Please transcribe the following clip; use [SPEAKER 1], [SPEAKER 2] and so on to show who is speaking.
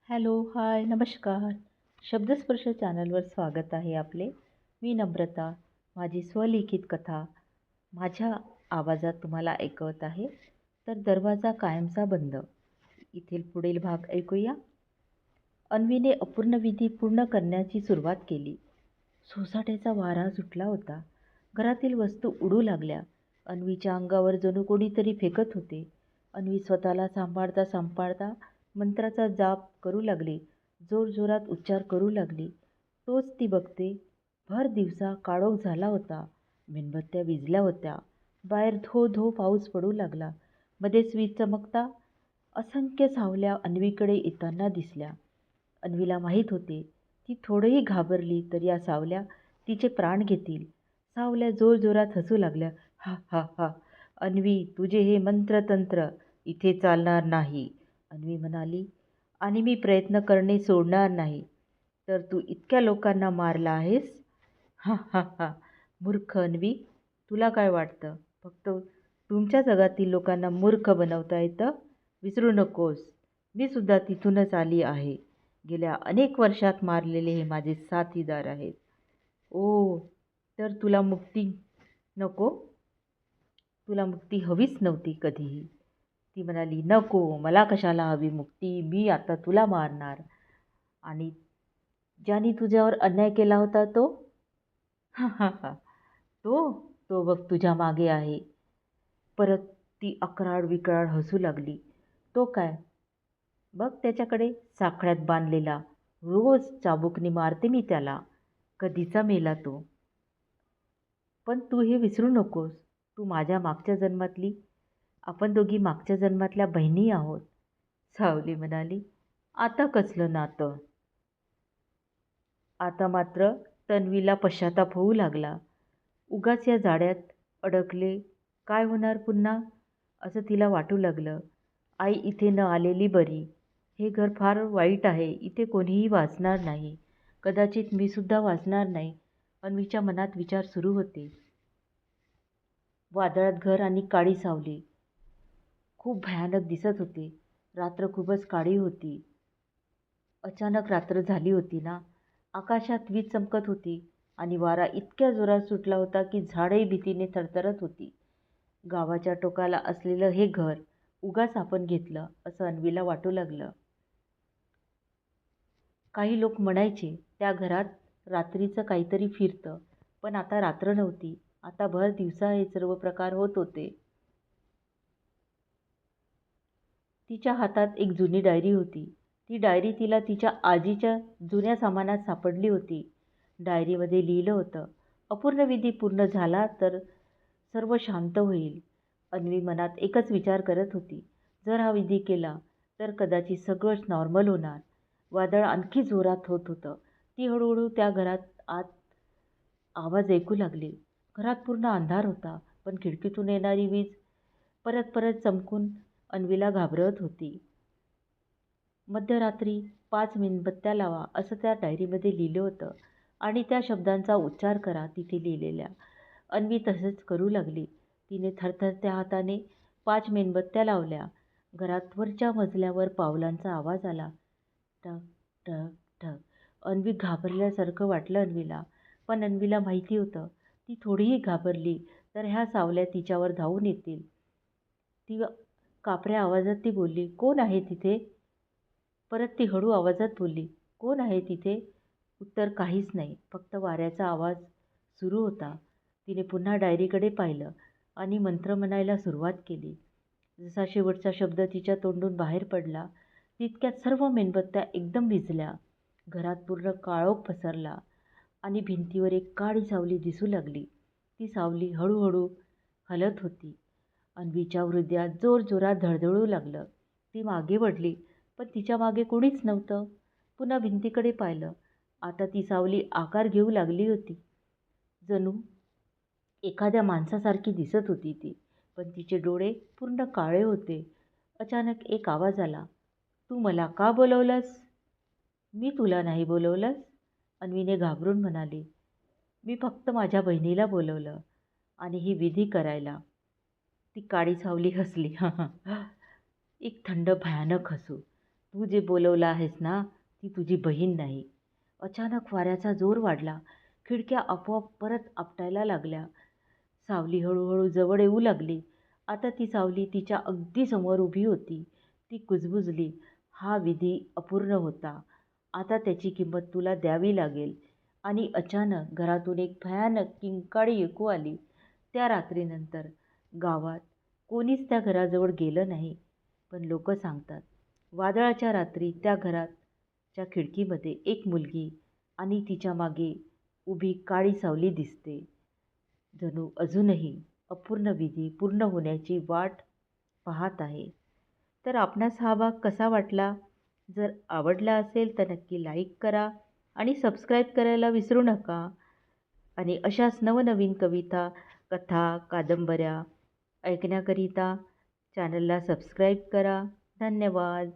[SPEAKER 1] Hello, हाय, नमस्कार. शब्दस्पर्श चॅनलवर स्वागत आहे आपले. मी नम्रता. माझी स्वलिखित कथा माझ्या आवाजात तुम्हाला ऐकवत आहे. तर दरवाजा कायमचा बंद. इथील पुढील भाग ऐकूया. अन्वीने अपूर्ण विधी पूर्ण करण्याची सुरुवात केली. सोसाट्याचा वारा सुटला होता. घरातील वस्तू उडू लागल्या. अन्वीच्या अंगावर जणू कोणीतरी फेकत होते. अन्वी स्वतःला सांभाळता सांभाळता मंत्राचा जाप करू लागली. जोरजोरात उच्चार करू लागली. तोच ती बघते. भर दिवसा काळोख झाला होता. मेणबत्त्या विझल्या होत्या. बाहेर धो धो पाऊस पडू लागला. मध्येच वीज चमकता असंख्य सावल्या अन्वीकडे येताना दिसल्या. अन्वीला माहीत होते ती थोडीही घाबरली तर या सावल्या तिचे प्राण घेतील. सावल्या जोरजोरात हसू लागल्या. हा हा हा, अन्वी, तुझे हे मंत्रतंत्र इथे चालणार नाही, अन्वी म्हणाली. आणि मी प्रयत्न करणे सोडणार नाही. तर तू इतक्या लोकांना मारला आहेस? हा हा हा, मूर्ख अन्वी, तुला काय वाटतं फक्त तुमच्या जगातील लोकांना मूर्ख बनवता येतं? विसरू नकोस, मी सुद्धा तिथूनच आली आहे. गेल्या अनेक वर्षात मारलेले हे माझे साथीदार आहेत. ओ, तर तुला मुक्ती नको? तुला मुक्ती हवीच नव्हती कधीही. ती म्हणाली, नको, मला कशाला हवी मुक्ती, मी आता तुला मारणार. आणि ज्याने तुझ्यावर अन्याय केला होता तो? हा हा हा, तो तो बघ तुझ्या मागे आहे. परत ती अक्राळ विक्राळ हसू लागली. तो काय? बघ त्याच्याकडे, साखळ्यात बांधलेला. रोज चाबुकनी मारते मी त्याला. कधीचा मेला तो. पण तू हे विसरू नकोस, तू माझ्या मागच्या जन्मातली, आपण दोघी मागच्या जन्मातल्या बहिणी आहोत. सावली म्हणाली, आता कसलं नातं? आता मात्र तन्वीला पश्चाताप होऊ लागला. उगाच या जाड्यात अडकले, काय होणार पुन्हा असं तिला वाटू लागलं. आई इथे न आलेली बरी. हे घर फार वाईट आहे. इथे कोणीही वाचणार नाही. कदाचित मी सुद्धा वाचणार नाही. अन्वीच्या मनात विचार सुरू होते. वादळात घर आणि काळी सावली खूप भयानक दिसत होते. रात्र खूपच काळी होती. अचानक रात्र झाली होती ना. आकाशात वीज चमकत होती आणि वारा इतक्या जोरात सुटला होता की झाडे भीतीने थरथरत होती. गावाच्या टोकाला असलेलं हे घर उगाच आपण घेतलं असं अन्वीला वाटू लागलं. काही लोक म्हणायचे त्या घरात रात्रीचं काहीतरी फिरतं. पण आता रात्र नव्हती. आता भर दिवसा हे सर्व प्रकार होत होते. तिच्या हातात एक जुनी डायरी होती. ती डायरी तिला तिच्या आजीच्या जुन्या सामानात सापडली होती. डायरीमध्ये लिहिलं होतं, अपूर्ण विधी पूर्ण झाला तर सर्व शांत होईल. अन्वी मनात एकच विचार करत होती, जर हा विधी केला तर कदाचित सगळंच नॉर्मल होणार. वादळ आणखी जोरात होत होतं. ती हळूहळू त्या घरात आत आवाज ऐकू लागली. घरात पूर्ण अंधार होता, पण खिडकीतून येणारी वीज परत परत चमकून अन्वीला घाबरवत होती. मध्यरात्री 5 मेणबत्त्या लावा असं त्या डायरीमध्ये लिहिलं होतं आणि त्या शब्दांचा उच्चार करा तिथे लिहिलेल्या. अन्वी तसंच करू लागली. तिने थरथरत्या हाताने 5 मेणबत्त्या लावल्या. घरात वरच्या मजल्यावर पावलांचा आवाज आला. ठक ठक ठक. अन्वी घाबरल्यासारखं वाटलं अन्वीला. पण अन्वीला माहिती होतं ती थोडीही घाबरली तर ह्या सावल्या तिच्यावर धावून येतील. ती कापऱ्या आवाजात ती बोलली, कोण आहे तिथे? परत ती हळू आवाजात बोलली, कोण आहे तिथे? उत्तर काहीच नाही, फक्त वाऱ्याचा आवाज सुरू होता. तिने पुन्हा डायरीकडे पाहिलं आणि मंत्र म्हणायला सुरुवात केली. जसा शेवटचा शब्द तिच्या तोंडून बाहेर पडला तितक्यात सर्व मेणबत्त्या एकदम विझल्या. घरात पूर्ण काळोख पसरला आणि भिंतीवर एक काळी सावली दिसू लागली. ती सावली हळूहळू हलत होती. अन्वीच्या हृदयात जोरजोरात धडधडू लागलं. ती मागे वळली, पण तिच्या मागे कोणीच नव्हतं. पुन्हा भिंतीकडे पाहिलं. आता ती सावली आकार घेऊ लागली होती. जणू एखाद्या माणसासारखी दिसत होती ती, पण तिचे डोळे पूर्ण काळे होते. अचानक एक आवाज आला, तू मला का बोलवलंस? मी तुला नाही बोलवलंस, अन्वीने घाबरून म्हणाली. मी फक्त माझ्या बहिणीला बोलवलं आणि ही विधी करायला. ती काळी सावली हसली. एक थंड भयानक हसू. तू जे बोलवलं आहेस ना, ती तुझी बहीण नाही. अचानक वाऱ्याचा जोर वाढला. खिडक्या आपोआप परत आपटायला लागल्या. सावली हळूहळू जवळ येऊ लागली. आता ती सावली तिच्या अगदी समोर उभी होती. ती कुजबुजली. हा विधी अपूर्ण होता. आता त्याची किंमत तुला द्यावी लागेल. आणि अचानक घरातून एक भयानक किंकाळी ऐकू आली. त्या रात्रीनंतर गावात कोणीच त्या घराजवळ गेलं नाही. पण लोक सांगतात, वादळाच्या रात्री त्या घराच्या खिडकीमध्ये एक मुलगी आणि तिच्या मागे उभी काळी सावली दिसते. जणू अजूनही अपूर्ण विधी पूर्ण होण्याची वाट पाहत आहे. तर आपणास हा भाग कसा वाटला? जर आवडला असेल तर नक्की लाईक करा आणि सबस्क्राईब करायला विसरू नका. आणि अशाच नवनवीन कविता, कथा, कादंबऱ्या ऐकण्याकरिता चॅनलला सबस्क्राईब करा. धन्यवाद.